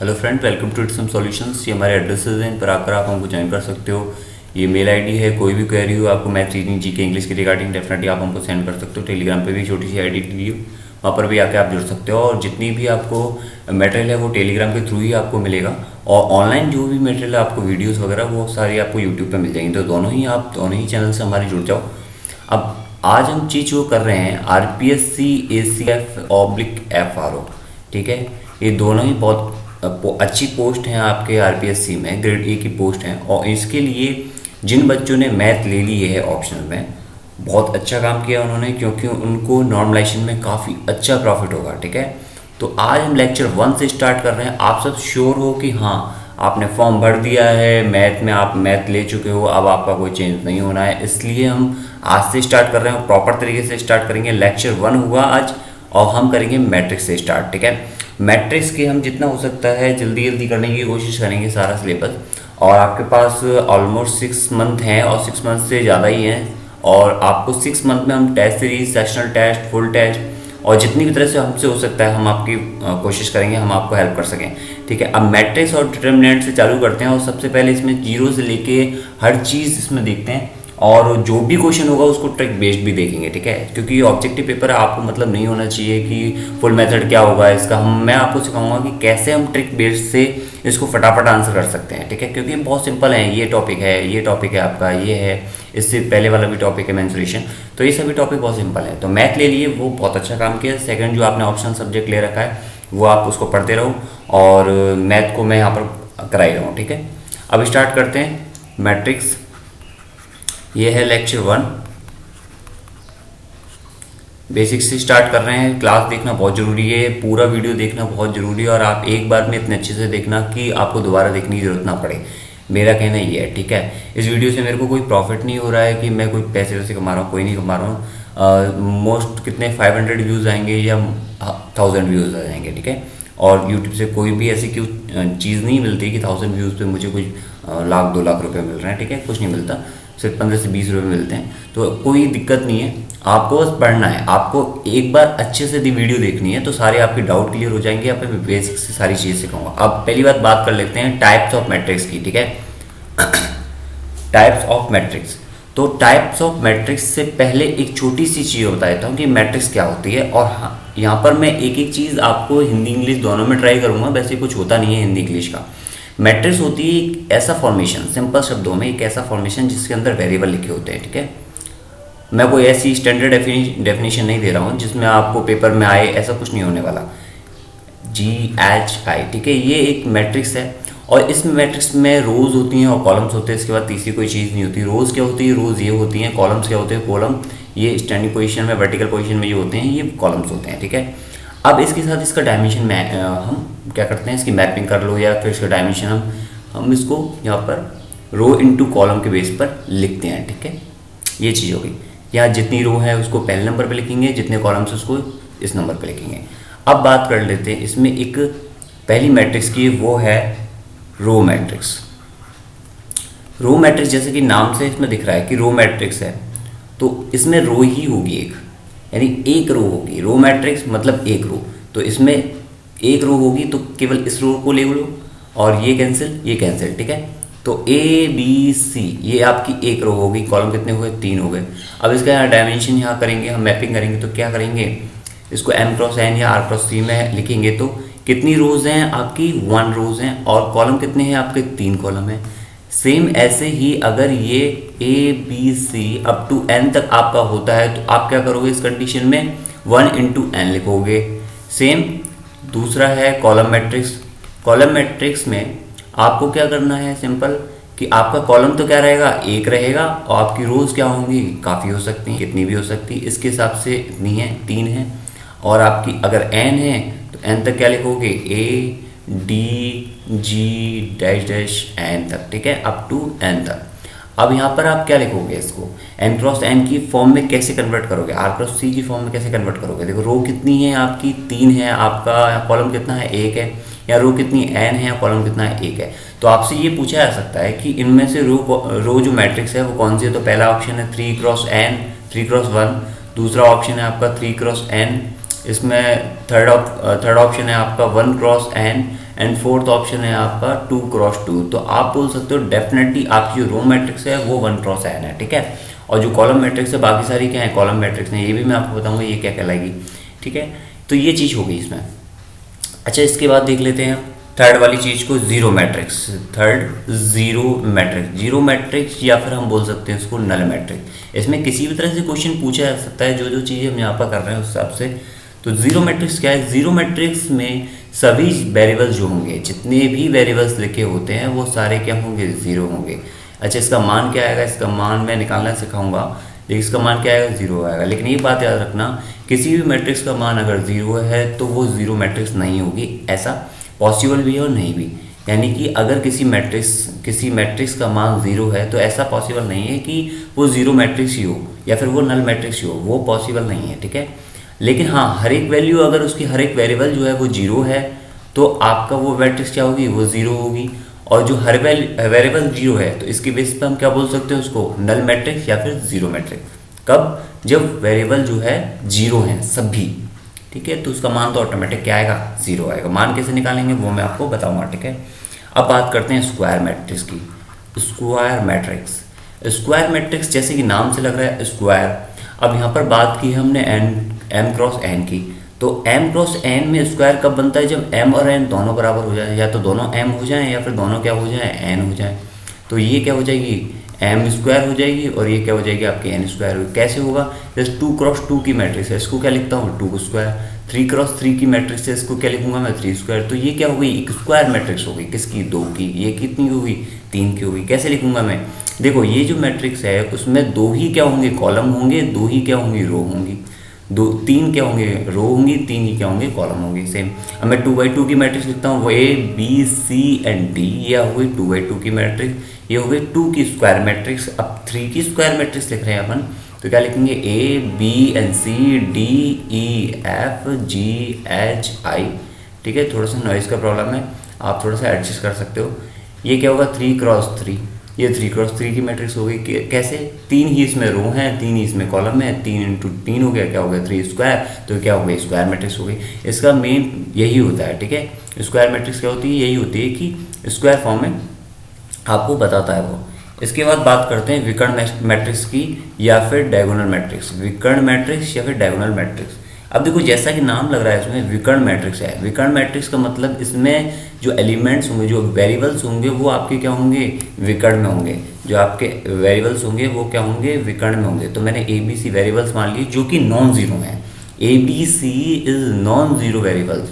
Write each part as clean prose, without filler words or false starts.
Hello friend, welcome to some solutions. ये हमारे addresses हैं, इन पर आकर आप हमको ज्वाइन कर सकते हो। ये मेल आईडी है। कोई भी क्वेरी हो आपको मैथ, रीजनिंग, जीके, इंग्लिश के रिगार्डिंग डेफिनेटली आप हमको सेंड कर सकते हो। टेलीग्राम पे भी छोटी सी आईडी दी हो, वहाँ पर भी आके आप जुड़ सकते हो। और जितनी भी आपको मटेरियल है वो टेलीग्राम के थ्रू ही आपको मिलेगा। और ऑनलाइन जो भी मटेरियल है आपको, वीडियोज़ वगैरह, वो सारी आपको यूट्यूब पर मिल जाएंगी। तो दोनों ही चैनल से हमारे जुड़ जाओ। अब आज हम चीज़ वो कर रहे हैं RPSC ACF ऑब्लिक FRO। ठीक है, ये दोनों ही बहुत अच्छी पोस्ट हैं आपके RPSC में, ग्रेड A की पोस्ट हैं। और इसके लिए जिन बच्चों ने मैथ ले ली है ऑप्शनल में, बहुत अच्छा काम किया उन्होंने, क्योंकि उनको नॉर्मलाइजेशन में काफ़ी अच्छा प्रॉफिट होगा। ठीक है, तो आज हम लेक्चर 1 से स्टार्ट कर रहे हैं। आप सब श्योर हो कि हाँ, आपने फॉर्म भर दिया है मैथ में, आप मैथ ले चुके हो, अब आपका कोई चेंज नहीं होना है। इसलिए हम आज से स्टार्ट कर रहे हैं, प्रॉपर तरीके से स्टार्ट करेंगे। लेक्चर 1 हुआ आज, और हम करेंगे मैट्रिक्स से स्टार्ट। ठीक है, मैट्रिक्स के हम जितना हो सकता है जल्दी जल्दी करने की कोशिश करेंगे सारा सिलेबस। और आपके पास ऑलमोस्ट 6 मंथ हैं, और 6 मंथ से ज़्यादा ही हैं। और आपको 6 मंथ में हम test series, sessional test, full test, और जितनी भी तरह से हमसे हो सकता है हम आपकी कोशिश करेंगे, हम आपको हेल्प कर सकें। ठीक है, अब मैट्रिक्स और डिटर्मिनेंट से चालू करते हैं। और सबसे पहले इसमें जीरो से लेके हर चीज़ इसमें देखते हैं, और जो भी क्वेश्चन होगा उसको ट्रिक बेस्ड भी देखेंगे। ठीक है, क्योंकि ये ऑब्जेक्टिव पेपर है, आपको मतलब नहीं होना चाहिए कि फुल मेथड क्या होगा इसका। मैं आपको सिखाऊंगा कि कैसे हम ट्रिक बेस्ड से इसको फटाफट आंसर कर सकते हैं। ठीक है, क्योंकि ये बहुत सिंपल है। ये टॉपिक है, ये टॉपिक है आपका, ये है, इससे पहले वाला भी टॉपिक है मेंसुरेशन। तो ये सभी टॉपिक बहुत सिंपल है। तो मैथ ले लिए, वो बहुत अच्छा काम किया। सेकंड, जो आपने ऑप्शन सब्जेक्ट ले रखा है वो आप उसको पढ़ते रहो, और मैथ को मैं यहाँ पर कराई रहा हूँ। ठीक है, अब स्टार्ट करते हैं मैट्रिक्स। ये है लेक्चर 1, बेसिक से स्टार्ट कर रहे हैं। क्लास देखना बहुत ज़रूरी है, पूरा वीडियो देखना बहुत ज़रूरी है। और आप एक बार में इतने अच्छे से देखना कि आपको दोबारा देखने की ज़रूरत ना पड़े, मेरा कहना ये है। ठीक है, इस वीडियो से मेरे को कोई प्रॉफिट नहीं हो रहा है कि मैं कोई पैसे वैसे कमा रहा हूँ, कोई नहीं कमा रहा हूँ। मोस्ट कितने 500 व्यूज़ आएंगे या 1000 व्यूज़ आ जाएंगे। ठीक है, और यूट्यूब से कोई भी ऐसी क्यों चीज़ नहीं मिलती कि 1000 व्यूज़ पे मुझे कुछ लाख 2 लाख रुपए मिल रहे हैं। ठीक है, कुछ नहीं मिलता, सिर्फ 15 से 20 रुपये मिलते हैं। तो कोई दिक्कत नहीं है, आपको बस पढ़ना है। आपको एक बार अच्छे से वीडियो देखनी है तो सारे आपके डाउट क्लियर हो जाएंगे। आप बेसिक से सारी चीज़ सिखाऊंगा। अब पहली बात कर लेते हैं टाइप्स ऑफ मैट्रिक्स की। ठीक है, टाइप्स ऑफ मैट्रिक्स। तो टाइप्स ऑफ मैट्रिक्स से पहले एक छोटी सी चीज़ बता देता हूँ कि मैट्रिक्स क्या होती है। और हाँ, यहाँ पर मैं एक एक चीज़ आपको हिंदी इंग्लिश दोनों में ट्राई करूँगा, वैसे कुछ होता नहीं है हिंदी इंग्लिश का। मैट्रिक्स होती है एक ऐसा फॉर्मेशन, सिंपल शब्दों में एक ऐसा फॉर्मेशन जिसके अंदर वेरिएबल लिखे होते हैं। ठीक है, मैं कोई ऐसी स्टैंडर्ड डेफिनेशन नहीं दे रहा हूँ जिसमें आपको पेपर में आए, ऐसा कुछ नहीं होने वाला। GHI। ठीक है, ये एक मैट्रिक्स है, और इस मैट्रिक्स में रोज होती हैं और कॉलम्स होते हैं। इसके बाद तीसरी कोई चीज़ नहीं होती। रोज क्या होती है? रोज ये होती हैं। कॉलम्स क्या होते हैं? कॉलम ये स्टैंडिंग पोजीशन में, वर्टिकल पोजीशन में ये होते हैं, ये कॉलम्स होते हैं। ठीक है, अब इसके साथ इसका डायमेंशन में हम क्या करते हैं, इसकी मैपिंग कर लो, या फिर इसका डायमेंशन हम इसको यहाँ पर रो इनटू कॉलम के बेस पर लिखते हैं। ठीक है, ये चीज़ हो गई। यहाँ जितनी रो है उसको पहले नंबर पे लिखेंगे, जितने कॉलम्स उसको इस नंबर पे लिखेंगे। अब बात कर लेते हैं इसमें एक पहली मैट्रिक्स की, वो है रो मैट्रिक्स। रो मैट्रिक्स जैसे कि नाम से इसमें दिख रहा है कि रो मैट्रिक्स है, तो इसमें रो ही होगी एक, यानी एक रो होगी। रो मैट्रिक्स मतलब एक रो, तो इसमें एक रो होगी, तो केवल इस रो को ले लो, और ये कैंसिल, ये कैंसिल। ठीक है, तो ABC ये आपकी एक रो होगी। कॉलम कितने हुए? 3 हो गए। अब इसका यहाँ डायमेंशन यहाँ करेंगे, हम मैपिंग करेंगे, तो क्या करेंगे, इसको M क्रॉस N या R क्रॉस C में लिखेंगे। तो कितनी रोज हैं आपकी? 1 रोज हैं। और कॉलम कितने हैं आपके? 3 कॉलम हैं। सेम ऐसे ही अगर ये ABC अप टू N तक आपका होता है, तो आप क्या करोगे इस कंडीशन में? 1 इंटू N लिखोगे। सेम दूसरा है कॉलम मैट्रिक्स। कॉलम मैट्रिक्स में आपको क्या करना है? सिंपल कि आपका कॉलम तो क्या रहेगा? एक रहेगा, और आपकी रोज क्या होंगी? काफ़ी हो सकती हैं, कितनी भी हो सकती है। इसके हिसाब से इतनी है, 3 है। और आपकी अगर N है तो N तक क्या लिखोगे? ADG डैश डैश N तक। ठीक है, अप टू N तक। अब यहाँ पर आप क्या लिखोगे? इसको N क्रॉस N की फॉर्म में कैसे कन्वर्ट करोगे? R क्रॉस C की फॉर्म में कैसे कन्वर्ट करोगे? देखो, रो कितनी है आपकी? 3 है। आपका कॉलम कितना है? 1 है। या रो कितनी? N है। कॉलम कितना है? 1 है। तो आपसे ये पूछा जा सकता है कि इनमें से रो जो मैट्रिक्स है वो कौन सी है? तो पहला ऑप्शन है 3 क्रॉस N, 3 क्रॉस 1। दूसरा ऑप्शन है आपका 3 क्रॉस N। इसमें थर्ड ऑप्शन है आपका 1 cross N। And fourth option है आपका 2x2। तो आप बोल सकते हो डेफिनेटली आपकी जो रो मैट्रिक्स है वो 1x n है, ठीक है। और जो कॉलम मैट्रिक्स है बाकी सारी क्या है, कॉलम मैट्रिक्स है, ये भी मैं आपको बताऊंगा ये क्या कहलाएगी, ठीक है। तो ये चीज़ हो गई इसमें। अच्छा, इसके बाद देख लेते हैं थर्ड वाली चीज़ को, zero matrix. Third zero matrix, zero matrix या फिर हम बोल सकते हैं इसको नल मैट्रिक्स। इसमें किसी भी तरह से क्वेश्चन पूछा जा सकता है, जो जो चीज़ें हम यहाँ पर कर रहे हैं उस हिसाब से। तो जीरो मैट्रिक्स क्या है, जीरो मैट्रिक्स में सभी वेरिएबल्स जो होंगे, जितने भी वेरिएबल्स लिखे होते हैं वो सारे क्या होंगे, जीरो होंगे। अच्छा, इसका मान क्या आएगा, इसका मान मैं निकालना सिखाऊंगा, लेकिन इसका मान क्या आएगा, जीरो आएगा। लेकिन ये बात याद रखना, किसी भी मैट्रिक्स का मान अगर जीरो है तो वो जीरो मैट्रिक्स नहीं होगी। ऐसा पॉसिबल भी है और नहीं भी, यानी कि अगर किसी मैट्रिक्स का मान जीरो है तो ऐसा पॉसिबल नहीं है कि वो जीरो मैट्रिक्स ही हो या फिर वो नल मैट्रिक्स ही हो, वो पॉसिबल नहीं है, ठीक है। लेकिन हाँ, हर एक वैल्यू अगर उसकी हर एक वेरिएबल जो है वो जीरो है तो आपका वो मैट्रिक्स क्या होगी, वो जीरो होगी। और जो हर वेरिएबल जीरो है तो इसकी बेस पर हम क्या बोल सकते हैं उसको, नल मैट्रिक्स या फिर जीरो मैट्रिक्स। कब, जब वेरिएबल जो है जीरो हैं सभी, ठीक है। तो उसका मान तो ऑटोमेटिक क्या आएगा, जीरो आएगा। मान कैसे निकालेंगे वो मैं आपको बताऊंगा, ठीक है। अब बात करते हैं स्क्वायर मैट्रिक्स की। स्क्वायर मैट्रिक्स, स्क्वायर मैट्रिक्स जैसे कि नाम से लग रहा है स्क्वायर। अब यहाँ पर बात की हमने m क्रॉस n की, तो m क्रॉस n में स्क्वायर कब बनता है, जब m और n दोनों बराबर हो जाए, या तो दोनों m हो जाएं या फिर दोनों क्या हो जाएं, n हो जाएं। तो ये क्या हो जाएगी, m स्क्वायर हो जाएगी और ये क्या हो जाएगी आपकी n स्क्वायर। कैसे होगा, जैसे 2x2 की मैट्रिक्स है, इसको क्या लिखता हूँ 2 स्क्वायर। 3x3 की मैट्रिक्स है, इसको क्या लिखूंगा मैं 3 स्क्वायर। तो ये क्या हो गई, एक स्क्वायर मैट्रिक्स हो गई, किसकी, 2 की। ये कितनी होगी, 3 की होगी। कैसे लिखूंगा मैं, देखो ये जो मैट्रिक्स है उसमें 2 ही क्या होंगे, कॉलम होंगे, 2 ही क्या होंगी, रो होंगी। 3 क्या होंगे, रो होंगी, 3 ही क्या होंगे, कॉलम होंगे। सेम अब मैं 2x2 की मैट्रिक्स लिखता हूँ, वो A B C and D, ये हो गई 2x2 की मैट्रिक्स। ये हो गई 2 की स्क्वायर मैट्रिक्स। अब 3 की स्क्वायर मैट्रिक्स लिख रहे हैं अपन, तो क्या लिखेंगे, ABCDEFGHI, ठीक है। थोड़ा सा नॉइज़ का प्रॉब्लम है, आप थोड़ा सा एडजस्ट कर सकते हो। ये क्या होगा, 3x3, ये 3x3 की मैट्रिक्स हो गई। कैसे, 3 ही इसमें रो हैं, 3 ही इसमें कॉलम है, 3 इंटू 3 हो गया, क्या हो गया 3 स्क्वायर। तो क्या हो गई, स्क्वायर मैट्रिक्स हो गई। इसका मेन यही होता है, ठीक है। स्क्वायर मैट्रिक्स क्या होती है, यही होती है कि स्क्वायर फॉर्म में आपको बताता है वो। इसके बाद बात करते हैं विकर्ण मैट्रिक्स की या फिर डायगोनल मैट्रिक्स। विकर्ण मैट्रिक्स या फिर डायगोनल मैट्रिक्स। अब देखो जैसा कि नाम लग रहा है इसमें विकर्ण मैट्रिक्स है। विकर्ण मैट्रिक्स का मतलब इसमें जो एलिमेंट्स होंगे, जो वेरिएबल्स होंगे वो आपके क्या होंगे, विकर्ण में होंगे। जो आपके वेरिएबल्स होंगे वो क्या होंगे, विकर्ण में होंगे। तो मैंने ABC वेरिएबल्स मान लिए जो कि नॉन जीरो हैं। ABC is non zero variables,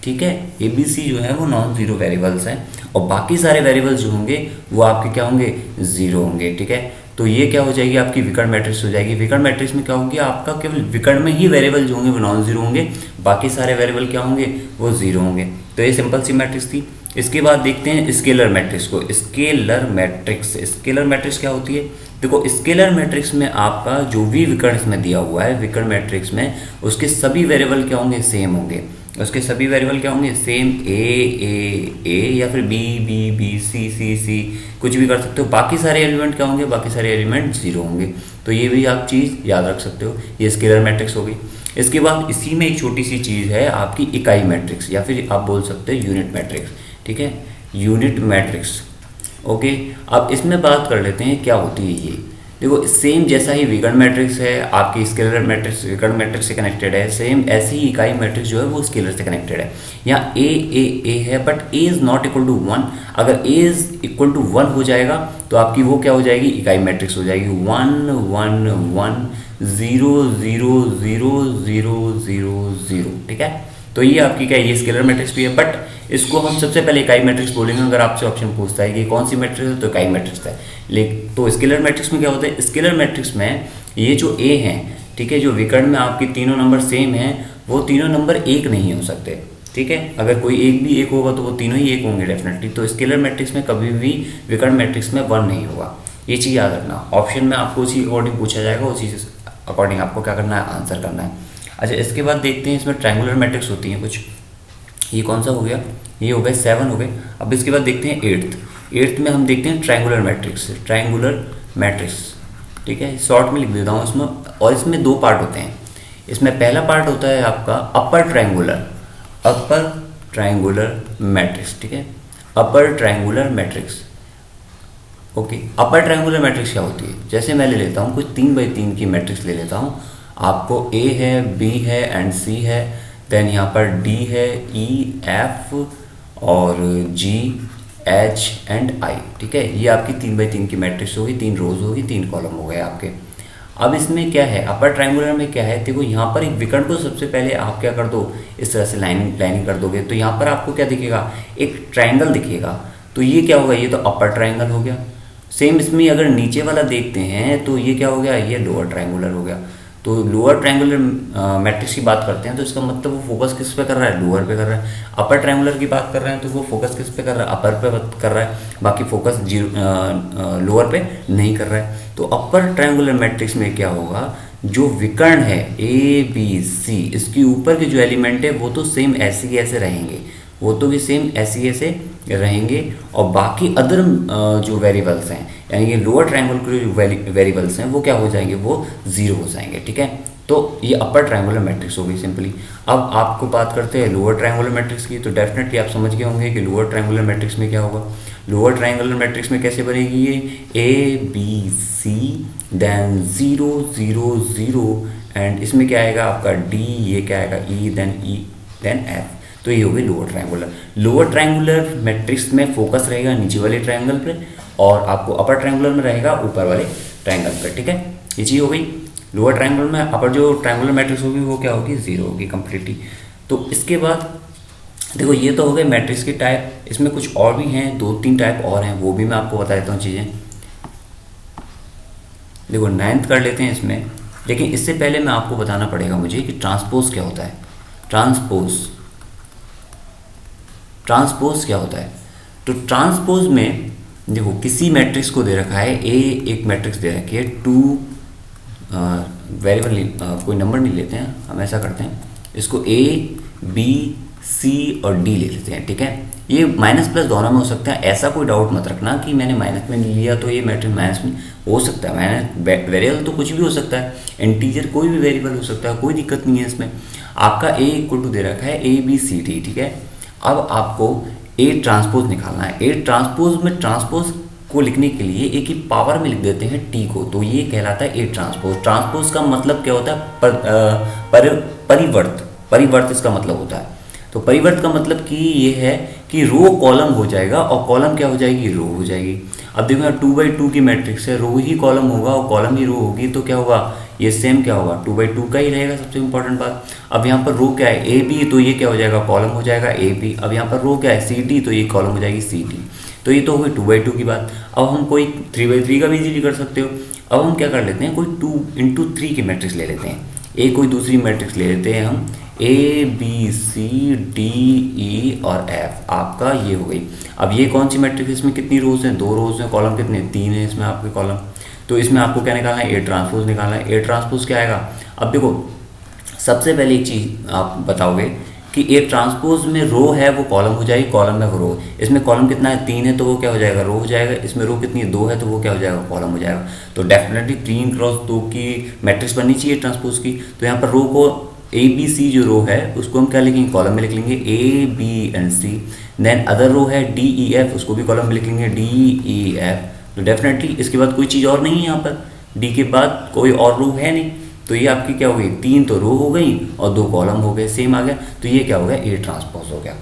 ठीक है। ABC जो है वो नॉन जीरो वेरिएबल्स हैं और बाकी सारे वेरिएबल्स जो होंगे वो आपके क्या होंगे, जीरो होंगे, ठीक है। तो ये क्या हो जाएगी, आपकी विकर्ण मैट्रिक्स हो जाएगी। विकर्ण मैट्रिक्स में क्या होगी, आपका केवल विकर्ण में ही वेरिएबल जो होंगे वो नॉन जीरो होंगे, बाकी सारे वेरिएबल क्या होंगे, वो जीरो होंगे। तो ये सिंपल सी मैट्रिक्स थी। इसके बाद देखते हैं स्केलर मैट्रिक्स को। स्केलर मैट्रिक्स, स्केलर मैट्रिक्स क्या होती है, देखो स्केलर मैट्रिक्स में आपका जो भी विकर्ण इसमें दिया हुआ है विकर्ण मैट्रिक्स में, उसके सभी वेरिएबल क्या होंगे, सेम होंगे। उसके सभी वेरिएबल क्या होंगे, सेम। ए या फिर बी सी कुछ भी कर सकते हो। बाकी सारे एलिमेंट क्या होंगे, बाकी सारे एलिमेंट जीरो होंगे। तो ये भी आप चीज़ याद रख सकते हो, ये स्केलर मैट्रिक्स हो गई। इसके बाद इसी में एक छोटी सी चीज़ है आपकी इकाई मैट्रिक्स या फिर आप बोल सकते हो यूनिट मैट्रिक्स, ठीक है। Unit matrix, okay. अब इसमें बात कर लेते हैं क्या होती है ये। देखो सेम जैसा ही विकर्ण मैट्रिक्स है आपकी स्केलर मैट्रिक्स विकर्ण मैट्रिक्स से कनेक्टेड है, सेम ऐसी ही इकाई मैट्रिक्स जो है वो स्केलर से कनेक्टेड है। यहाँ ए है but A is not equal to 1। अगर ए इज इक्वल टू 1 हो जाएगा तो आपकी वो क्या हो जाएगी, इकाई मैट्रिक्स हो जाएगी। 1 1 1 0 0 0 0 0 0, ठीक है। तो ये आपकी क्या है, ये स्केलर मैट्रिक्स भी है, बट इसको हम सबसे पहले इकाई मैट्रिक्स बोलेंगे। अगर आपसे ऑप्शन पूछता है कि कौन सी मैट्रिक्स है तो इकाई मैट्रिक्स है। लेकिन तो स्केलर मैट्रिक्स में क्या होता है, स्केलर मैट्रिक्स में ये जो ए हैं, ठीक है, जो विकर्ण में आपके तीनों नंबर सेम हैं, वो तीनों नंबर एक नहीं हो सकते, ठीक है। अगर कोई एक भी एक होगा तो वो तीनों ही एक होंगे डेफिनेटली। तो स्केलर मैट्रिक्स में कभी भी विकर्ण मैट्रिक्स में 1 नहीं होगा, ये चीज़ याद रखना। ऑप्शन में आपको उसी अकॉर्डिंग पूछा जाएगा, उसी अकॉर्डिंग आपको क्या करना है, आंसर करना है। अच्छा, इसके बाद देखते हैं इसमें ट्रायंगुलर मैट्रिक्स होती हैं कुछ। ये कौन सा हो गया, ये हो गए 7 हो गए। अब इसके बाद देखते हैं 8th में हम देखते हैं ट्रायंगुलर मैट्रिक्स, ठीक है। शॉर्ट में लिख देता हूँ इसमें। और इसमें 2 पार्ट होते हैं। इसमें पहला पार्ट होता है आपका अपर ट्रायंगुलर मैट्रिक्स, ठीक है, upper triangular matrix. Okay, upper triangular matrix क्या होती है? जैसे मैं ले लेता हूँ कुछ 3x3 की मैट्रिक्स ले लेता हूँ। आपको ए है, बी है एंड सी है, देन यहाँ पर डी है, ई, एफ और जी, एच एंड आई, ठीक है। ये आपकी 3x3 की मैट्रिक्स होगी, 3 रोज होगी, 3 कॉलम हो गए आपके। अब इसमें क्या है, अपर ट्रायंगुलर में क्या है, देखो यहाँ पर एक विकर्ण को सबसे पहले आप क्या कर दो, इस तरह से लाइनिंग कर दोगे, तो यहाँ पर आपको क्या दिखेगा, एक ट्रायंगल दिखेगा। तो ये क्या होगा, ये तो अपर ट्रायंगल हो गया। सेम इसमें अगर नीचे वाला देखते हैं तो ये क्या हो गया, ये लोअर ट्रायंगुलर हो गया। तो लोअर ट्रायंगुलर मैट्रिक्स की बात करते हैं तो इसका मतलब वो फोकस किस पे कर रहा है, लोअर पे कर रहा है। अपर ट्रायंगुलर की बात कर रहे हैं तो वो फोकस किस पे कर रहा है, अपर पे कर रहा है, बाकी फोकस लोअर पे नहीं कर रहा है। तो अपर ट्रायंगुलर मैट्रिक्स में क्या होगा, जो विकर्ण है ए बी सी, इसके ऊपर के जो एलिमेंट है वो तो सेम ऐसे ही ऐसे रहेंगे, वो तो भी सेम ऐसे ही ऐसे रहेंगे, और बाकी अदर जो वेरिएबल्स हैं, यानी कि लोअर ट्रायंगल के जो वेरिएबल्स हैं वो क्या हो जाएंगे, वो जीरो हो जाएंगे, ठीक है। तो ये अपर ट्रायंगुलर मैट्रिक्स होगी सिंपली। अब आपको बात करते हैं लोअर ट्रायंगुलर मैट्रिक्स की, तो डेफिनेटली आप समझ गए होंगे कि लोअर ट्रायंगुलर मैट्रिक्स में क्या होगा। लोअर ट्रायंगुलर मैट्रिक्स में कैसे बनेगी ये, A B C then 0 0 0 and इसमें क्या आएगा आपका डी, ये क्या आएगा ई देन एफ। तो ये होगी lower triangular. Lower triangular matrix में फोकस रहेगा नीचे वाले ट्रायंगल पे, और आपको अपर ट्रायंगुलर में रहेगा ऊपर वाले ट्रायंगल पे, ठीक है। ये चीज़ हो गई। लोअर ट्रायंगुलर में अपर जो ट्रायंगुलर मैट्रिक्स होगी वो क्या होगी, जीरो होगी कंप्लीटली। तो इसके बाद देखो ये तो हो गए मैट्रिक्स के टाइप, इसमें कुछ और भी हैं, 2-3 टाइप और हैं, वो भी मैं आपको बता देता हूँ चीज़ें। देखो 9th कर लेते हैं इसमें, लेकिन इससे पहले मैं आपको बताना पड़ेगा मुझे कि ट्रांसपोज क्या होता है। ट्रांसपोज क्या होता है, तो ट्रांसपोज में देखो किसी मैट्रिक्स को दे रखा है ए, एक मैट्रिक्स दे रखी है 2 वेरिएबल, कोई नंबर नहीं लेते हैं हम, ऐसा करते हैं इसको ए बी सी और डी ले लेते हैं, ठीक है। ये माइनस प्लस दोनों में हो सकता है, ऐसा कोई डाउट मत रखना कि मैंने माइनस में नहीं लिया तो ये मैट्रिक्स माइनस में हो सकता है। माइनस वेरिएबल तो कुछ भी हो सकता है, इंटीजर कोई भी वेरिएबल हो सकता है, कोई दिक्कत नहीं है इसमें। आपका ए इक्वल टू दे रखा है ए बी सी डी, ठीक है। अब आपको ए ट्रांसपोज निकालना है। ए ट्रांसपोज में ट्रांसपोज को लिखने के लिए एक ही पावर में लिख देते हैं टी को, तो ये कहलाता है ए ट्रांसपोज। ट्रांसपोज का मतलब क्या होता है, परिवर्त इसका मतलब होता है। तो परिवर्त का मतलब कि ये है कि रो कॉलम हो जाएगा और कॉलम क्या हो जाएगी, रो हो जाएगी। अब देखो 2x2 की मैट्रिक्स है, रो ही कॉलम होगा और कॉलम ही रो होगी, तो क्या होगा, ये सेम क्या होगा, 2x2 का ही रहेगा सबसे इंपॉर्टेंट बात। अब यहाँ पर रो क्या है, ए बी, तो ये क्या हो जाएगा, कॉलम हो जाएगा ए बी। अब यहाँ पर रो क्या है, सी डी, तो ये कॉलम हो जाएगी सी डी। तो ये तो हो गई 2x2 की बात। अब हम कोई 3x3 का भी इजीली कर सकते हो। अब हम क्या कर लेते हैं, कोई 2x3 की मैट्रिक्स ले लेते हैं, एक कोई दूसरी मैट्रिक्स ले लेते हैं हम, ए बी सी डी ई और एफ, आपका ये हो गई। अब ये कौन सी मैट्रिक्स, इसमें कितनी रोज हैं, 2 रोज हैं, कॉलम कितने, 3 है इसमें आपके कॉलम। तो इसमें आपको क्या निकालना है, ए ट्रांसपोज निकालना है। ए ट्रांसपोज क्या आएगा, अब देखो सबसे पहले एक चीज़ आप बताओगे कि ए ट्रांसपोज में रो है वो कॉलम हो जाएगी, कॉलम में वो रो। इसमें कॉलम कितना है, 3 है, तो वो क्या हो जाएगा, रो हो जाएगा। इसमें रो कितनी है, 2 है, तो वो क्या हो जाएगा, कॉलम हो जाएगा। तो डेफिनेटली 3x2 की मैट्रिक्स बननी चाहिए ट्रांसपोज की। तो यहाँ पर रो को ए बी सी जो रो है उसको हम क्या लिखेंगे, कॉलम में लिख लेंगे A B and C. Then other row है डी ई एफ, उसको भी कॉलम में लिख लेंगे डी ई एफ। तो डेफिनेटली इसके बाद कोई चीज़ और नहीं है, यहाँ पर डी के बाद कोई और रो है नहीं। तो ये आपकी क्या हो गई, 3 तो रो हो गई और 2 कॉलम हो गए, सेम आ गया। तो ये क्या हो गया, ए ट्रांसपोज हो गया,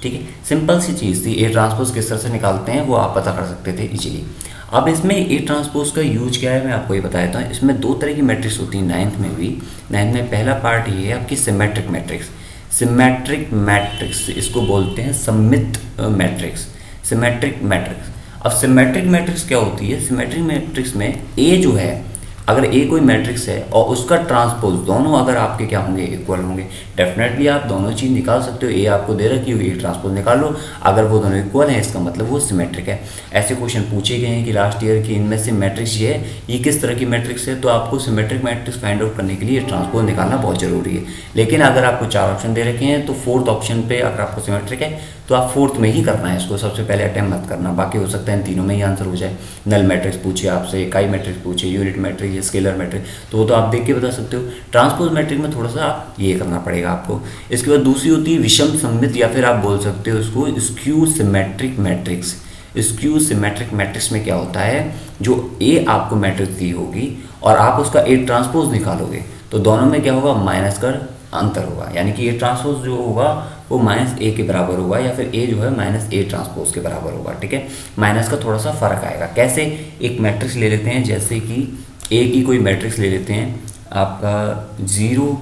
ठीक है। सिंपल सी चीज़ थी। ए ट्रांसपोज किस तरह से निकालते हैं वो आप पता कर सकते थे इजीली। अब इसमें ए ट्रांसपोज का यूज क्या है मैं आपको ये बता देता हूँ। इसमें 2 तरह की मैट्रिक्स होती है 9th में भी। 9th में पहला पार्ट ये है आपकी सिमेट्रिक मैट्रिक्स। सिमेट्रिक मैट्रिक्स इसको बोलते हैं सममित मैट्रिक्स, सिमेट्रिक मैट्रिक्स। अब सिमेट्रिक मैट्रिक्स क्या होती है, सिमेट्रिक मैट्रिक्स में ए जो है, अगर ए कोई मैट्रिक्स है और उसका ट्रांसपोज दोनों अगर आपके क्या होंगे, इक्वल होंगे, डेफिनेटली आप दोनों चीज़ निकाल सकते हो। ए आपको दे रखी हुई, ए ट्रांसपोज निकाल लो, अगर वो दोनों इक्वल हैं इसका मतलब वो सिमेट्रिक है। ऐसे क्वेश्चन पूछे गए हैं कि लास्ट ईयर की इनमें से मैट्रिक्स ये है, ये किस तरह की मैट्रिक्स है, तो आपको सिमेट्रिक मैट्रिक्स फाइंड आउट करने के लिए ट्रांसपोज निकालना बहुत जरूरी है। लेकिन अगर आपको 4 ऑप्शन दे रखे हैं तो 4th ऑप्शन पे अगर आपको सिमेट्रिक है तो आप 4th में ही करना है इसको, सबसे पहले अटेम्प्ट मत करना। बाकी हो सकता है इन तीनों में ही आंसर हो जाए। नल मैट्रिक्स पूछे आपसे, इकाई मैट्रिक्स पूछे, यूनिट मैट्रिक्स भैया स्केलर मैट्रिक, तो वो तो आप देख के बता सकते हो। ट्रांसपोज मैट्रिक में थोड़ा सा आप ये करना पड़ेगा आपको। इसके बाद दूसरी होती है विषम सममित, या फिर आप बोल सकते हो उसको skew symmetric matrix. Skew symmetric matrix में क्या होता है, जो ए आपको मैट्रिक्स दी होगी और आप उसका ए ट्रांसपोज निकालोगे तो दोनों में क्या होगा, माइनस का अंतर होगा, यानी कि ए ट्रांसपोज जो होगा वो माइनस ए के बराबर होगा, या फिर ए जो है माइनस ए ट्रांसपोज के बराबर होगा। ठीक है, माइनस का थोड़ा सा फर्क आएगा। कैसे, एक मैट्रिक्स ले लेते हैं, जैसे कि ए की कोई मैट्रिक्स ले लेते हैं आपका 0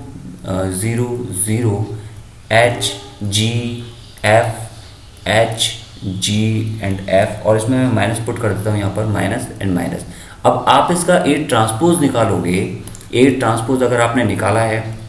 0 0 H G F H G and F, और इसमें मैं माइनस पुट कर देता हूँ यहाँ पर, माइनस एंड माइनस। अब आप इसका ए ट्रांसपोज निकालोगे, ए ट्रांसपोज अगर आपने निकाला है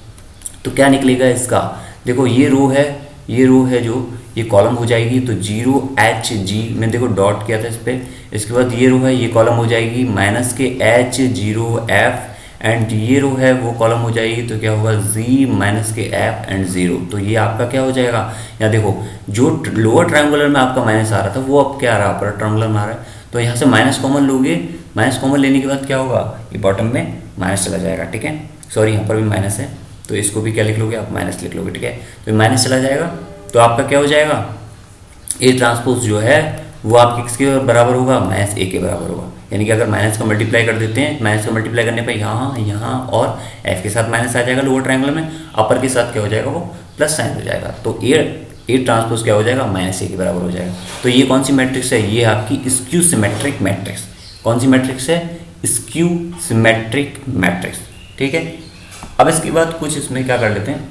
तो क्या निकलेगा इसका, देखो ये रो है, ये रो है जो ये कॉलम हो जाएगी, तो 0 H G मैंने देखो डॉट किया था इस पर। इसके बाद ये रो है, ये कॉलम हो जाएगी माइनस के H 0 F, एंड ये रो है वो कॉलम हो जाएगी, तो क्या होगा Z माइनस के F एंड 0। तो ये आपका क्या हो जाएगा, यहाँ देखो जो लोअर ट्रायंगुलर में आपका माइनस आ रहा था वो अब क्या आ रहा है, अपर ट्रायंगुलर में आ रहा है। तो यहाँ से माइनस कॉमन लोगे, माइनस कॉमन लेने के बाद क्या होगा, ये बॉटम में माइनस चला जाएगा। ठीक है, सॉरी यहाँ पर भी माइनस है, तो इसको भी क्या लिख लोगे आप, माइनस लिख लोगे। ठीक है, तो माइनस चला जाएगा, तो आपका क्या हो जाएगा, ए ट्रांसपोज जो है वो आपके किसके बराबर होगा, माइनस ए के बराबर होगा। यानी कि अगर माइनस का मल्टीप्लाई कर देते हैं, माइनस का मल्टीप्लाई करने पर यहाँ यहाँ और एफ के साथ माइनस आ जाएगा लोअर ट्रायंगुलर में, अपर के साथ क्या हो जाएगा, वो प्लस साइन हो जाएगा। तो ए ट्रांसपोज क्या हो जाएगा, माइनस ए के बराबर हो जाएगा। तो ये कौन सी मैट्रिक्स है, ये आपकी स्क्यू सिमेट्रिक मैट्रिक्स। कौन सी मैट्रिक्स है, स्क्यू सिमेट्रिक मैट्रिक्स। ठीक है, अब इसके बाद कुछ इसमें क्या कर लेते हैं,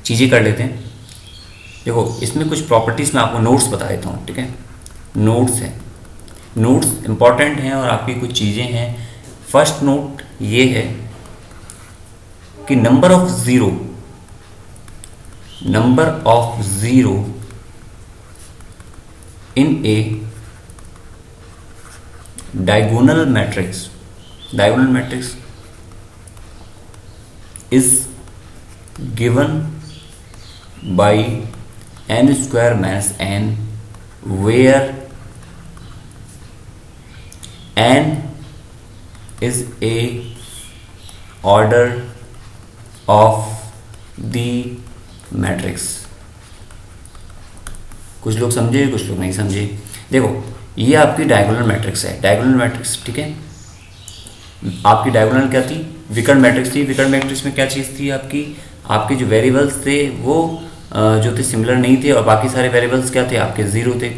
चीज़ें कर लेते हैं। देखो इसमें कुछ प्रॉपर्टीज़ मैं आपको नोट्स बता देता हूँ। ठीक है, नोट्स हैं, नोट्स इंपॉर्टेंट हैं और आपकी कुछ चीज़ें हैं। फर्स्ट नोट ये है कि number of zero in A diagonal matrix is given by n square minus n, where n is a order of the matrix। कुछ लोग समझे, कुछ लोग नहीं समझे। देखो ये आपकी डायगोनल मैट्रिक्स है, डायगोनल मैट्रिक्स। ठीक है, आपकी डायगोनल क्या थी, विकर्ण मैट्रिक्स थी। विकर्ण मैट्रिक्स में क्या चीज़ थी, आपके जो वेरिएबल्स थे वो जो थे सिमिलर नहीं थे, और बाकी सारे वेरिएबल्स क्या थे, आपके जीरो थे।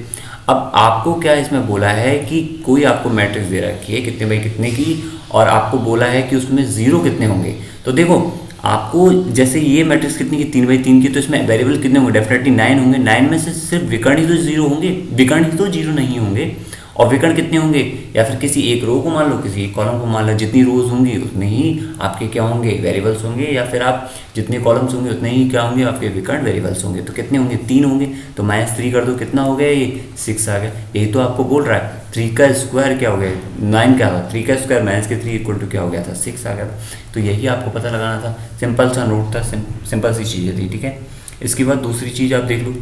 अब आपको क्या इसमें बोला है कि कोई आपको मैट्रिक्स दे रखी है कितने बाई कितने की, और आपको बोला है कि उसमें जीरो कितने होंगे। तो देखो आपको जैसे ये मैट्रिक्स कितनी की, 3 बाई 3 की, तो इसमें वेरिएबल कितने होंगे, डेफिनेटली 9 होंगे। 9 में से सिर्फ विकर्ण ही तो जीरो होंगे, विकर्ण ही तो जीरो नहीं होंगे। और विकर्ण कितने होंगे, या फिर किसी एक रो को मान लो, किसी एक कॉलम को मान लो, जितनी रोज होंगी उतने ही आपके क्या होंगे, वेरिएबल्स होंगे, या फिर आप जितने कॉलम्स होंगे उतने ही क्या होंगे, आपके विकर्ण वेरिएबल्स होंगे। तो कितने होंगे, 3 होंगे। तो -3 कर दो, कितना हो गया, ये 6 आ गया। यही तो आपको बोल रहा है, 3 का स्क्वायर क्या हो गया, 9 क्या होगा, 3 का स्क्वायर माइनस के 3 इक्वल टू क्या हो गया था, 6 आ गया था। तो यही आपको पता लगाना था, सिंपल सा नोट था, सिंपल सी चीज़ें थी। ठीक है, इसके बाद दूसरी चीज़ आप देख लो,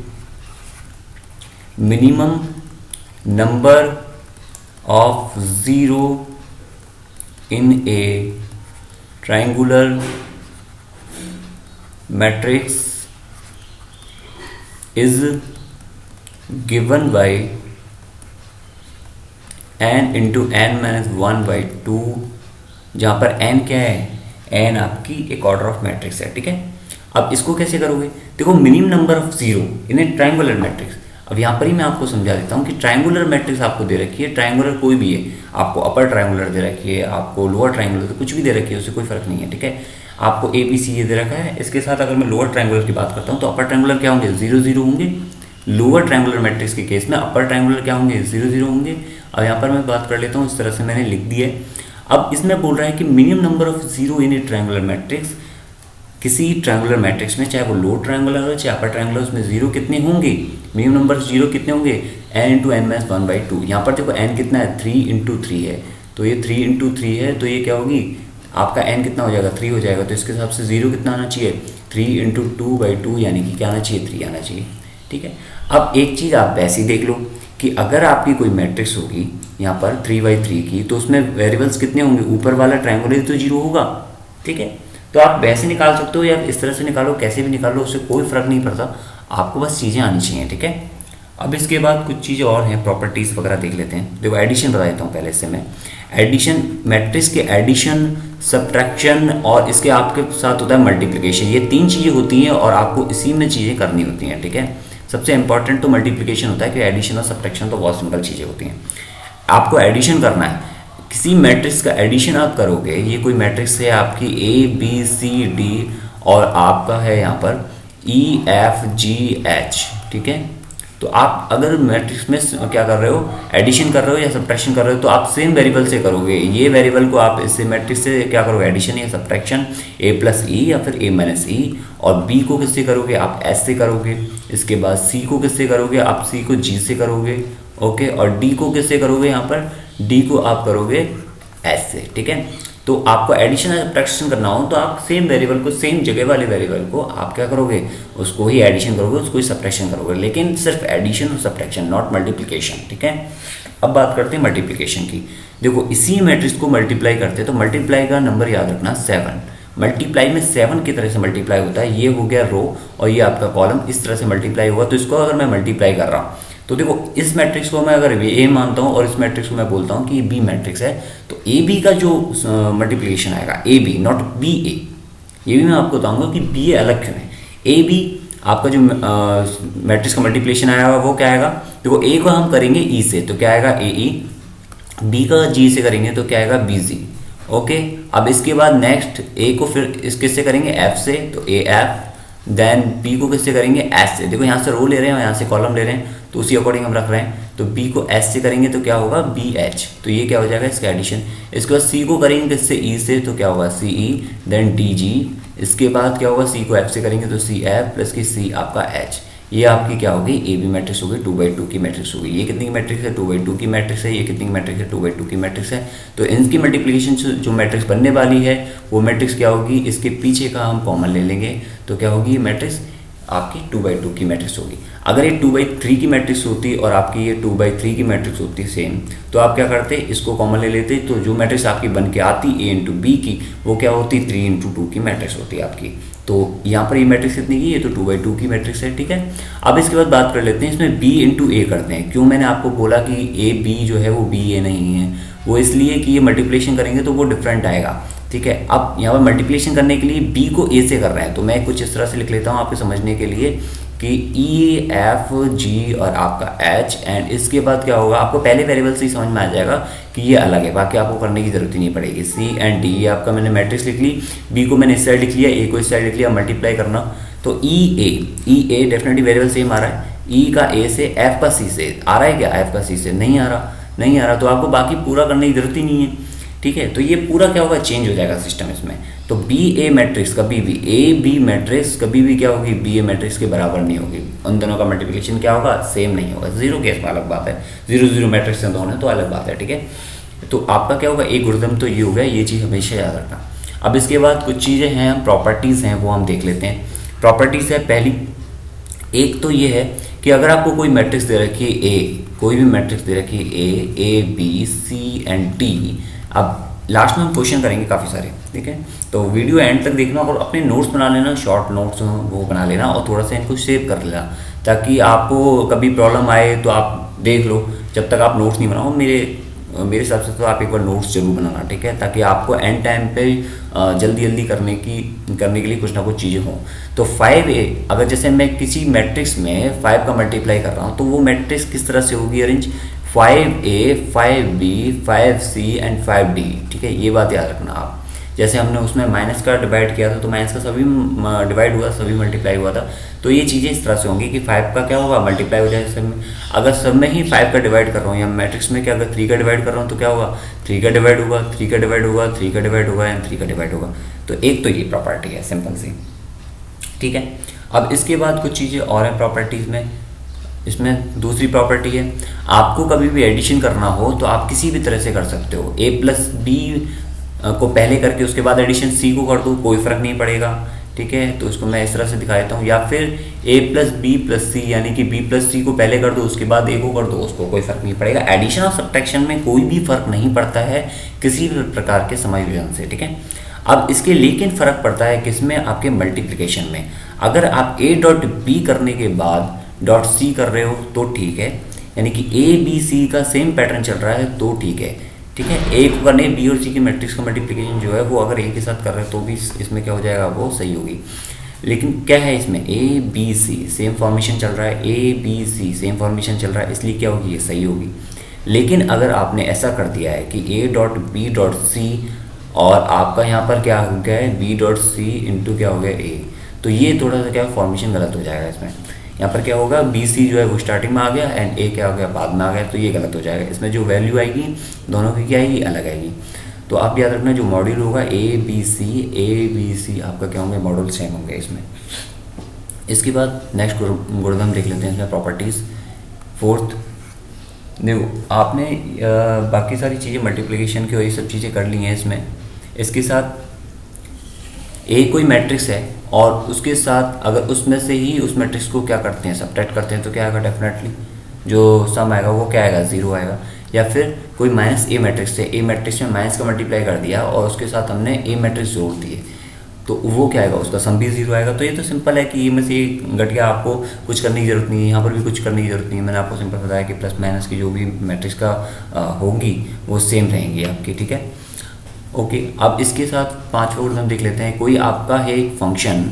minimum number of zero in a triangular matrix is given by n into n minus 1 by 2, जहाँ पर n क्या है, n आपकी एक ऑर्डर ऑफ मैट्रिक्स है। ठीक है, अब इसको कैसे करोगे, देखो minimum number of zero in A triangular matrix. अब यहाँ पर ही मैं आपको समझा देता हूँ कि ट्रायंगुलर मैट्रिक्स आपको दे रखी है, ट्रायंगुलर कोई भी है, आपको अपर ट्रायंगुलर दे रखी है, आपको लोअर ट्रायंगुलर, तो कुछ भी दे रखी है, उससे कोई फर्क नहीं है। ठीक है, आपको ए बी सी ये दे रखा है। इसके साथ अगर मैं लोअर ट्रायंगुलर की बात करता हूँ तो अपर ट्रायंगुलर क्या होंगे, 0 0 होंगे। लोअर ट्रायंगुलर मैट्रिक्स के केस में अपर ट्रायंगुलर क्या होंगे, 0 0 होंगे। अब यहाँ पर मैं बात कर लेता हूँ, इस तरह से मैंने लिख दी है। अब इसमें बोल रहा है कि minimum number of zero in A triangular matrix, किसी ट्रायंगुलर मैट्रिक्स में, चाहे वो लोअर ट्रायंगुलर हो चाहे अपर ट्रायंगुलर, उसमें जीरो कितने होंगे, मिनिमम नंबर जीरो कितने होंगे, n into N minus 1 by 2। यहाँ पर देखो n कितना है, 3 इंटू 3 है, तो ये 3 इंटू 3 है, तो ये क्या होगी, आपका n कितना हो जाएगा, 3 हो जाएगा। तो इसके हिसाब से जीरो कितना आना चाहिए, 3 इंटू 2 बाई 2, यानी कि क्या आना चाहिए, 3 आना चाहिए। ठीक है, अब एक चीज़ आप वैसे ही देख लो कि अगर आपकी कोई मैट्रिक्स होगी यहाँ पर 3/3 की, तो उसमें वेरिएबल्स कितने होंगे, ऊपर वाला ट्रायंगुलर तो 0 होगा, ठीक है। तो आप वैसे निकाल सकते हो या इस तरह से निकालो, कैसे भी निकालो, उससे कोई फर्क नहीं पड़ता, आपको बस चीज़ें आनी चाहिए, ठीक है। अब इसके बाद कुछ चीज़ें और हैं, प्रॉपर्टीज़ वगैरह देख लेते हैं। देखो एडिशन बता देता हूँ पहले से मैं। एडिशन, मैट्रिक्स के एडिशन, सब्ट्रैक्शन और इसके आपके साथ होता है मल्टीप्लिकेशन। ये 3 चीज़ें होती हैं और आपको इसी में चीज़ें करनी होती हैं, ठीक है। सबसे इंपॉर्टेंट तो मल्टीप्लिकेशन होता है, कि एडिशन और सब्ट्रैक्शन तो बहुत सिंपल चीज़ें होती हैं। आपको एडिशन करना है, किसी मैट्रिक्स का एडिशन आप करोगे, ये कोई मैट्रिक्स है आपकी ABCD और आपका है यहाँ पर EFGH, ठीक है। तो आप अगर मैट्रिक्स में क्या कर रहे हो, एडिशन कर रहे हो या सब्ट्रैक्शन कर रहे हो, तो आप सेम वेरिएबल से करोगे। ये वेरिएबल को आप इससे मैट्रिक्स से क्या करोगे, एडिशन या सब्ट्रैक्शन, A+E या फिर A-E, और B को किससे करोगे, आप S से करोगे। इसके बाद C को किससे करोगे, आप C को G से करोगे, ओके। और D को किससे करोगे, यहाँ पर D को आप करोगे S से, ठीक है। तो आपको एडिशन या सब्ट्रैक्शन करना हो तो आप सेम वेरिएबल को, सेम जगह वाले वेरिएबल को आप क्या करोगे, उसको ही एडिशन करोगे, उसको ही सब्ट्रैक्शन करोगे, लेकिन सिर्फ एडिशन और सब्ट्रैक्शन, नॉट मल्टीप्लिकेशन, ठीक है। अब बात करते हैं मल्टीप्लिकेशन की। देखो इसी मैट्रिक्स को मल्टीप्लाई करते हैं, तो मल्टीप्लाई का नंबर याद रखना 7। मल्टीप्लाई में 7 की तरह से मल्टीप्लाई होता है। ये हो गया रो और ये आपका कॉलम, इस तरह से मल्टीप्लाई हुआ। तो इसको अगर मैं मल्टीप्लाई कर रहा हूँ, तो देखो इस मैट्रिक्स को मैं अगर ए मानता हूँ और इस मैट्रिक्स को मैं बोलता हूँ कि ये बी मैट्रिक्स है, तो ए बी का जो मल्टीप्लिकेशन आएगा, ए बी नॉट बी ए, ये भी मैं आपको बताऊंगा कि बी ए अलग क्यों है। ए बी आपका जो मैट्रिक्स का मल्टीप्लिकेशन आएगा वो क्या आएगा, देखो ए को हम करेंगे ई से, तो क्या आएगा ए ई, बी का जी से करेंगे तो क्या आएगा बी जी, ओके। अब इसके बाद नेक्स्ट ए को फिर इस किससे करेंगे, एफ से, तो ए एफ। देन बी को किससे करेंगे, एस से। देखो यहाँ से रो ले रहे हैं और यहाँ से कॉलम ले रहे हैं, तो उसी अकॉर्डिंग हम रख रहे हैं। तो बी को एस से करेंगे तो क्या होगा, बी एच, तो ये क्या हो जाएगा इसका एडिशन। इसके बाद सी को करेंगे किससे, ई से, तो क्या होगा सी ई, देन डी जी। इसके बाद क्या होगा, सी को एफ से करेंगे तो सी एफ प्लस की सी आपका एच। ये आपकी क्या होगी, ए बी मैट्रिक्स होगी, 2/2 की मैट्रिक्स होगी। ये कितनी की मैट्रिक्स है, 2/2 की मैट्रिक्स है। ये कितनी की मैट्रिक्स है, 2/2 की मैट्रिक्स है। तो इनकी मल्टीप्लिकेशन जो मैट्रिक्स बनने वाली है वो मैट्रिक्स क्या होगी, इसके पीछे का हम कॉमन ले लेंगे, तो क्या होगी मैट्रिक्स आपकी 2/2 की मैट्रिक्स होगी। अगर ये 2/3 की मैट्रिक्स होती और आपकी ये 2/3 की मैट्रिक्स होती सेम, तो आप क्या करते, इसको कॉमन ले लेते, तो जो मैट्रिक्स आपकी बन के आती A × B की, वो क्या होती 3 × 2 की मैट्रिक्स होती है आपकी। तो यहाँ पर ये मैट्रिक्स कितनी की, ये तो 2/2 की मैट्रिक्स है, ठीक है। अब इसके बाद बात कर लेते हैं इसमें B × A करते हैं। क्यों मैंने आपको बोला कि A B जो है वो B A नहीं है, वो इसलिए कि ये मल्टीप्लिकेशन करेंगे तो वो डिफरेंट आएगा, ठीक है। अब यहाँ पर मल्टीप्लिकेशन करने के लिए बी को ए से कर रहे हैं, तो मैं कुछ इस तरह से लिख लेता हूँ आपके समझने के लिए कि ई एफ जी और आपका एच, एंड इसके बाद क्या होगा, आपको पहले वेरिएबल से ही समझ में आ जाएगा कि ये अलग है, बाकी आपको करने की जरूरत ही नहीं पड़ेगी। सी एंड डी, ये आपका मैंने मैट्रिक्स लिख ली, बी को मैंने इस साइड लिख लिया, ए को इस साइड लिख लिया, मल्टीप्लाई करना, तो ई ए डेफिनेटली वेरिएबल सेम आ रहा है। ई का ए से, एफ का सी से आ रहा है क्या, एफ का सी से नहीं आ रहा, तो आपको बाकी पूरा करने की जरूरत ही नहीं है, ठीक है। तो ये पूरा क्या होगा, चेंज हो जाएगा सिस्टम इसमें। तो बी ए मैट्रिक्स कभी भी, ए बी मैट्रिक्स कभी भी क्या होगी, बी ए मैट्रिक्स के बराबर नहीं होगी। उन दोनों का मल्टीप्लिकेशन क्या होगा, सेम नहीं होगा। 0 केस में अलग बात है, 0 मैट्रिक्स हैं दोनों तो अलग बात है, ठीक है। तो आपका क्या होगा, एक गुणधर्म तो ये हो गया, ये चीज़ हमेशा याद रखना। अब इसके बाद कुछ चीज़ें हैं, प्रॉपर्टीज़ हैं, वो हम देख लेते हैं। प्रॉपर्टीज़ है पहली, एक तो ये है कि अगर आपको कोई मैट्रिक्स दे रखी है ए, कोई भी मैट्रिक्स दे रखी है A B C and D, अब लास्ट में हम क्वेश्चन करेंगे काफ़ी सारे, ठीक है। तो वीडियो एंड तक देखना और अपने नोट्स बना लेना, शॉर्ट नोट्स वो बना लेना और थोड़ा सा इनको सेव कर लेना, ताकि आपको कभी प्रॉब्लम आए तो आप देख लो। जब तक आप नोट्स नहीं बनाओ, मेरे हिसाब से तो आप एक बार नोट्स जरूर बनाना, ठीक है, ताकि आपको एंड टाइम पे जल्दी करने के लिए कुछ ना कुछ चीज़ें हों। तो 5A, अगर जैसे मैं किसी मैट्रिक्स में 5 का मल्टीप्लाई कर रहा हूँ, तो वो मैट्रिक्स किस तरह से होगी arrange, 5A 5B 5C and 5D, ठीक है। ये बात याद रखना आप। जैसे हमने उसमें माइनस का डिवाइड किया था, तो माइनस का सभी डिवाइड हुआ, सभी मल्टीप्लाई हुआ था। तो ये चीज़ें इस तरह से होंगी कि 5 का क्या होगा, मल्टीप्लाई हो जाएगा सब में। अगर सब में ही 5 का डिवाइड कर रहा हूँ, या मैट्रिक्स में क्या, अगर 3 का डिवाइड कर रहा हूँ तो क्या होगा, 3 का डिवाइड होगा, 3 का डिवाइड होगा, 3 का डिवाइड होगा एंड 3 का डिवाइड होगा। तो एक तो ये प्रॉपर्टी है सिंपल सी, ठीक है। अब इसके बाद कुछ चीज़ें और हैं प्रॉपर्टीज़ में। इसमें दूसरी प्रॉपर्टी है, आपको कभी भी एडिशन करना हो तो आप किसी भी तरह से कर सकते हो। A + B को पहले करके उसके बाद एडिशन C को कर दो, कोई फर्क नहीं पड़ेगा, ठीक है। तो इसको मैं इस तरह से दिखा देता हूँ, या फिर a प्लस बी प्लस सी, यानी कि b प्लस सी को पहले कर दो उसके बाद a को कर दो, उसको कोई फर्क नहीं पड़ेगा। एडिशन और सब्ट्रैक्शन में कोई भी फर्क नहीं पड़ता है किसी भी प्रकार के समायोजन से, ठीक है। अब इसके लेकिन फ़र्क पड़ता है किसमें, आपके मल्टीप्लिकेशन में। अगर आप a डॉट बी करने के बाद डॉट सी कर रहे हो तो ठीक है, यानी कि a b c का सेम पैटर्न चल रहा है तो ठीक है, ठीक है। ए को करने बी और सी की मैट्रिक्स का मल्टीप्लिकेशन जो है वो अगर ए के साथ कर रहे हो तो भी इसमें क्या हो जाएगा, वो सही होगी। लेकिन क्या है इसमें, A B C same formation चल रहा है, A B C same formation चल रहा है, इसलिए क्या होगी, ये सही होगी। लेकिन अगर आपने ऐसा कर दिया है कि A dot B dot C और आपका यहाँ पर क्या हो गया है, बी डॉट सी इंटू क्या हो गया ए, तो ये थोड़ा सा क्या फॉर्मेशन गलत हो जाएगा इसमें। यहाँ पर क्या होगा, बी सी जो है वो स्टार्टिंग में आ गया एंड ए क्या हो गया, बाद में आ गया, तो ये गलत हो जाएगा। इसमें जो वैल्यू आएगी दोनों की क्या आएगी, अलग आएगी। तो आप याद रखना जो मॉड्यूल होगा ए बी सी आपका क्या होंगे, मॉड्यूल सेम होंगे इसमें। इसके बाद नेक्स्ट गुणधर्म देख लेते हैं इसमें, प्रॉपर्टीज़। फोर्थ, देखो आपने बाकी सारी चीज़ें मल्टीप्लिकेशन की और ये सब चीज़ें कर ली हैं इसमें। इसके साथ ए कोई मैट्रिक्स है और उसके साथ अगर उसमें से ही उस मैट्रिक्स को क्या करते हैं, सब्ट्रैक्ट करते हैं, तो क्या आएगा, डेफिनेटली जो सम आएगा वो क्या आएगा, 0 आएगा। या फिर कोई माइनस ए मैट्रिक्स है, ए मैट्रिक्स में माइनस का मल्टीप्लाई कर दिया और उसके साथ हमने ए मैट्रिक्स जोड़ दिए, तो वो क्या आएगा, उसका सम भी 0 आएगा। तो ये तो सिंपल है कि ये में से घट गया, आपको कुछ करने की जरूरत नहीं है, यहाँ पर भी कुछ करने की जरूरत नहीं है। मैंने आपको सिंपल बताया कि प्लस माइनस की जो भी मैट्रिक्स का होगी वो सेम रहेंगी आपकी, ठीक है। ओके, अब इसके साथ पांचवा गुणधर्म देख लेते हैं। कोई आपका है एक फंक्शन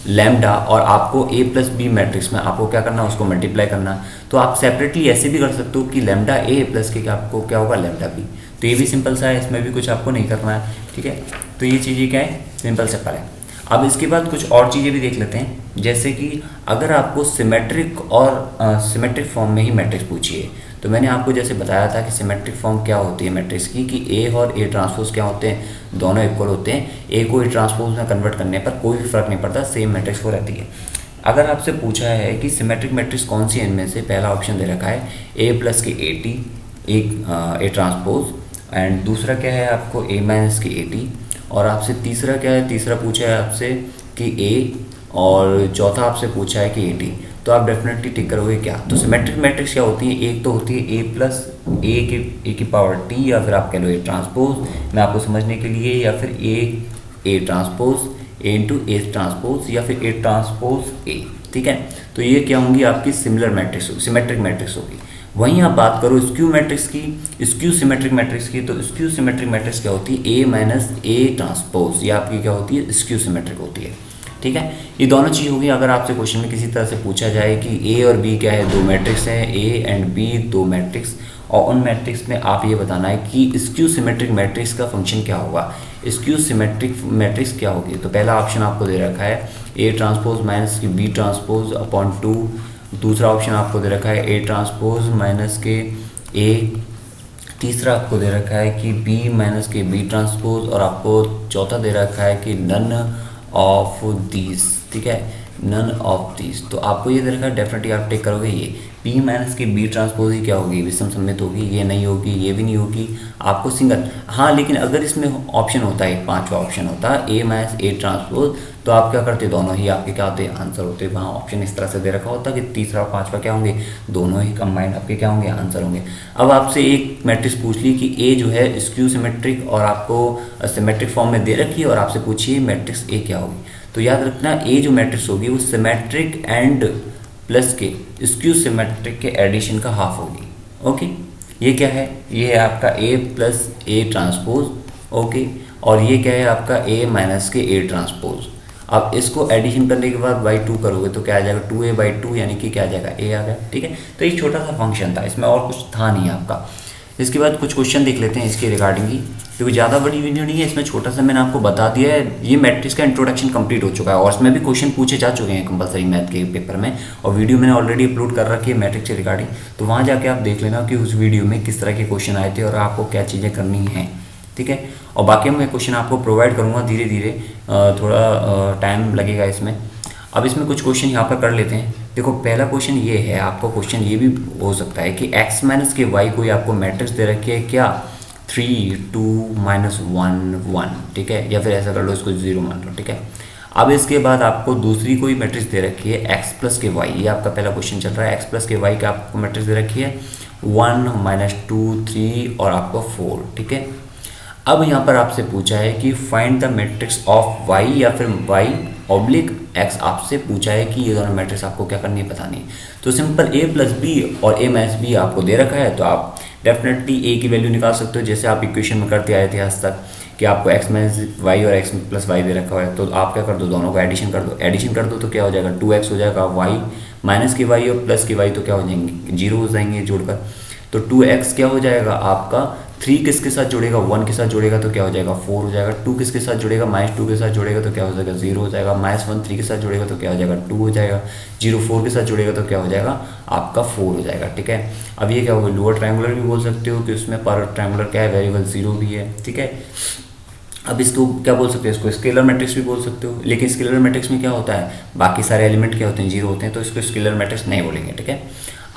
लैम्डा और आपको a प्लस बी मैट्रिक्स में आपको क्या करना है, उसको मल्टीप्लाई करना है। तो आप सेपरेटली ऐसे भी कर सकते हो कि लैम्डा a प्लस के आपको क्या होगा, लैम्डा b। तो ये भी सिंपल सा है, इसमें भी कुछ आपको नहीं करना है, ठीक है। तो ये चीज़ें क्या है, सिंपल सिंपल है। अब इसके बाद कुछ और चीज़ें भी देख लेते हैं, जैसे कि अगर आपको सिमेट्रिक और सिमेट्रिक फॉर्म में ही मैट्रिक्स पूछिए, तो मैंने आपको जैसे बताया था कि सिमेट्रिक फॉर्म क्या होती है मैट्रिक्स की, कि ए और ए ट्रांसपोज क्या होते हैं, दोनों इक्वल होते हैं। ए को ए ट्रांसपोज में कन्वर्ट करने पर कोई भी फर्क नहीं पड़ता, सेम मैट्रिक्स हो रहती है। अगर आपसे पूछा है कि सिमेट्रिक मैट्रिक्स कौन सी है इनमें से, पहला ऑप्शन दे रखा है ए प्लस के A T, A transpose, and दूसरा क्या है आपको ए माइनस के ए टी, और आपसे तीसरा क्या है, तीसरा पूछा है आपसे कि ए, और चौथा आपसे पूछा है कि ए टी। तो आप डेफिनेटली टिक करोगे क्या, तो सिमेट्रिक मैट्रिक्स क्या होती है, एक तो होती है ए प्लस ए की पावर टी, या फिर आप कह लो ए ट्रांसपोज, मैं आपको समझने के लिए, या फिर A transpose A into A transpose, या फिर ए ट्रांसपोज ए, ठीक है। तो ये क्या होंगी आपकी सिमिलर मैट्रिक्स, सिमेट्रिक मैट्रिक्स होगी। वहीं आप बात करो स्क्यू मैट्रिक्स की, स्क्यू सिमेट्रिक मैट्रिक्स की, तो स्क्यू सिमेट्रिक मैट्रिक्स क्या होती है, ए माइनस ए ट्रांसपोज, ये आपकी क्या होती है, स्क्यू सिमेट्रिक होती है, ठीक है। ये दोनों चीज़ होगी। अगर आपसे क्वेश्चन में किसी तरह से पूछा जाए कि ए और बी क्या है, दो मैट्रिक्स हैं, ए एंड बी दो मैट्रिक्स, और उन मैट्रिक्स में आप ये बताना है कि स्क्यू सिमेट्रिक मैट्रिक्स का फंक्शन क्या होगा, स्क्यू सिमेट्रिक मैट्रिक्स क्या होगी। तो पहला ऑप्शन आपको दे रखा है ए ट्रांसपोज माइनस की बी ट्रांसपोज अपॉन 2, दूसरा ऑप्शन आपको दे रखा है ए ट्रांसपोज माइनस के ए, तीसरा आपको दे रखा है कि बी माइनस के बी ट्रांसपोज, और आपको चौथा दे रखा है कि नन ऑफ दीज, ठीक है, नन ऑफ दीज। तो आपको ये दे रखा है, डेफिनेटली आप टेक करोगे ये बी माइनस की बी ट्रांसपोज ही क्या होगी, विषम सममित होगी, ये नहीं होगी, ये भी नहीं होगी, आपको सिंगल। हाँ, लेकिन अगर इसमें ऑप्शन होता है, पांचवा ऑप्शन होता है ए माइनस ए ट्रांसपोज, तो आप क्या करते, दोनों ही आपके क्या होते हैं, आंसर होते हैं। वहाँ ऑप्शन इस तरह से दे रखा होता है कि तीसरा और पांचवा क्या होंगे, दोनों ही कंबाइंड आपके क्या होंगे, आंसर होंगे। अब आपसे एक मैट्रिक्स पूछ ली कि ए जो है स्क्यू सिमेट्रिक और आपको सिमेट्रिक फॉर्म में दे रखी है, और आपसे पूछिए मैट्रिक्स ए क्या होगी। तो याद रखना ए जो मैट्रिक्स होगी वो सिमेट्रिक एंड प्लस के स्क्यू सिमेट्रिक के एडिशन का हाफ होगी, ओके। ये क्या है, ये है आपका ए प्लस ए ट्रांसपोज, ओके, और ये क्या है आपका ए माइनस के ए ट्रांसपोज। अब इसको एडिशन करने के बाद बाई 2 करोगे तो क्या आ जाएगा, 2a/2, यानी कि क्या आ जाएगा, ए आ गया, ठीक है। तो एक छोटा सा फंक्शन था, इसमें और कुछ था नहीं आपका। इसके बाद कुछ क्वेश्चन देख लेते हैं इसके रिगार्डिंग ही, क्योंकि ज़्यादा बड़ी वीडियो नहीं है, इसमें छोटा सा मैंने आपको बता दिया है। ये मैट्रिक्स का इंट्रोडक्शन कंप्लीट हो चुका है और इसमें भी क्वेश्चन पूछे जा चुके हैं कंपलसरी मैथ के पेपर में, और वीडियो मैंने ऑलरेडी अपलोड कर रखी है मैट्रिक्स के रिगार्डिंग, तो वहाँ जाके आप देख लेना कि उस वीडियो में किस तरह के क्वेश्चन आए थे और आपको क्या चीज़ें करनी हैं, ठीक है। और बाकी मैं क्वेश्चन आपको प्रोवाइड करूँगा धीरे धीरे, थोड़ा टाइम लगेगा इसमें। अब इसमें कुछ क्वेश्चन यहाँ पर कर लेते हैं। देखो पहला क्वेश्चन ये है, आपका क्वेश्चन ये भी हो सकता है कि x माइनस के y कोई आपको मैट्रिक्स दे रखी है क्या, 3 2 -1 1, ठीक है, या फिर ऐसा कर लो इसको 0 मान लो, ठीक है। अब इसके बाद आपको दूसरी कोई मैट्रिक्स दे रखी है x प्लस के वाई, ये आपका पहला क्वेश्चन चल रहा है। x प्लस के वाई का आपको मैट्रिक्स दे रखी है 1 -2 3 और आपको 4, ठीक है। अब यहाँ पर आपसे पूछा है कि find the matrix of y या फिर y ऑब्लिक x आपसे पूछा है कि ये दोनों मैट्रिक्स आपको क्या करनी है, बतानी है। तो सिंपल a प्लस बी और a माइनस बी आपको दे रखा है, तो आप डेफिनेटली a की वैल्यू निकाल सकते हो, जैसे आप इक्वेशन में करते आए थे आज तक कि आपको x माइनस वाई और x प्लस वाई दे रखा है। तो आप क्या कर दो, दोनों को एडिशन कर दो। एडिशन कर दो तो क्या हो जाएगा, 2x हो जाएगा, y माइनस के वाई और प्लस के वाई तो क्या हो जाएंगे, 0 हो जाएंगे जोड़कर। तो 2x क्या हो जाएगा आपका, 3 किसके साथ जुड़ेगा, 1 के साथ जुड़ेगा तो क्या हो जाएगा 4 हो जाएगा। 2 किसके साथ जुड़ेगा, -2 के साथ जुड़ेगा तो क्या हो जाएगा 0 हो जाएगा। -1 3 के साथ जुड़ेगा तो क्या हो जाएगा 2 हो जाएगा। 0 4 के साथ जुड़ेगा तो क्या हो जाएगा आपका 4 हो जाएगा, ठीक है। अब ये क्या होगा, लोअर ट्रायंगुलर भी बोल सकते हो कि उसमें पर ट्रायंगुलर क्या है, वेरिएबल 0 भी है, ठीक है। अब इसको क्या बोल सकते हैं, इसको स्केलर मैट्रिक्स भी बोल सकते हो, लेकिन स्केलर मैट्रिक्स में क्या होता है, बाकी सारे एलिमेंट क्या होते हैं, 0 होते हैं, तो इसको स्केलर मैट्रिक्स नहीं बोलेंगे, ठीक है।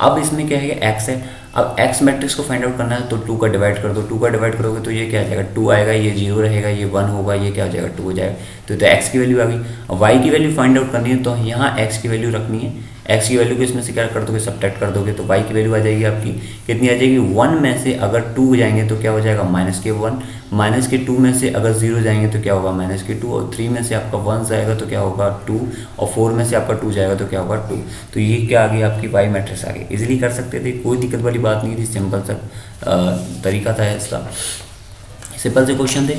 अब इसमें क्या है, x है। अब x मैट्रिक्स को फाइंड आउट करना है तो 2 का डिवाइड कर दो। 2 का डिवाइड करोगे तो ये क्या आ जाएगा, 2 आएगा, ये 0 रहेगा, ये 1 होगा, ये क्या हो जाएगा 2 हो जाएगा। तो x की वैल्यू आ गई। अब y की वैल्यू फाइंड आउट करनी है तो यहाँ x की वैल्यू रखनी है। x की वैल्यू को इसमें से क्या कर दोगे, सब्ट्रैक्ट कर दोगे, तो y की वैल्यू आ जाएगी आपकी कितनी आ जाएगी, 1 में से अगर 2 जाएंगे तो क्या हो जाएगा -1, -2 में से अगर 0 जाएंगे तो क्या होगा -2, और 3 में से आपका 1 जाएगा तो क्या होगा 2, और 4 में से आपका 2 जाएगा तो क्या होगा 2। तो ये क्या आ गई आपकी y मैट्रिक्स आ गई। इजीली कर सकते थे, कोई दिक्कत वाली बात नहीं थी, सिंपल सा तरीका था इसका, सिंपल से क्वेश्चन थे,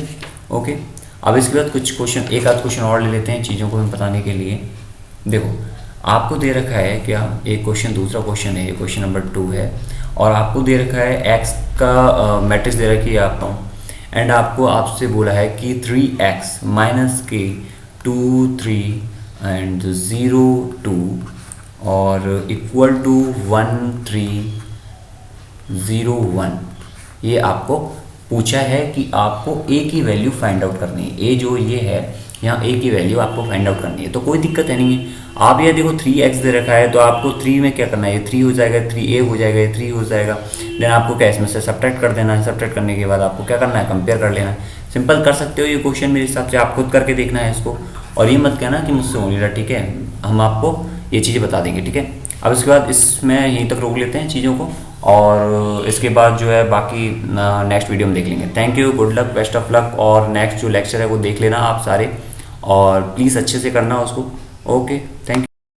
ओके। अब इसके बाद कुछ क्वेश्चन, एक आध क्वेश्चन और ले लेते हैं चीज़ों को हम बताने के लिए। देखो आपको दे रखा है क्या, एक क्वेश्चन, दूसरा क्वेश्चन है, ये क्वेश्चन नंबर 2 है, और आपको दे रखा है x का मैट्रिक्स दे रखी है आपको, एंड आपको आपसे बोला है कि 3x माइनस के 2 3 एंड 0 2 और इक्वल टू 1 3 0 1, ये आपको पूछा है कि आपको a की वैल्यू फाइंड आउट करनी है। a जो ये है यहाँ a की वैल्यू आपको फाइंड आउट करनी है, तो कोई दिक्कत है नहीं है। आप ये देखो 3x दे रखा है तो आपको 3 में क्या करना है, ये 3 हो जाएगा, 3a हो जाएगा, ये 3 हो जाएगा, देन आपको क्या इसमें से सब्ट्रैक्ट कर देना है। सब्ट्रैक्ट करने के बाद आपको क्या करना है, कंपेयर कर लेना है। सिंपल कर सकते हो ये क्वेश्चन, मेरे हिसाब से आप खुद करके देखना है इसको, और ये मत कहना कि मुझसे हो नहीं रहा, ठीक है। हम आपको ये चीज़ें बता देंगे, ठीक है। अब इसके बाद इसमें यहीं तक रोक लेते हैं चीज़ों को, और इसके बाद जो है बाकी नेक्स्ट वीडियो में देख लेंगे। Thank you, good luck, best of luck, और नेक्स्ट जो लेक्चर है वो देख लेना आप सारे, और प्लीज़ अच्छे से करना उसको, ओके, थैंक यू।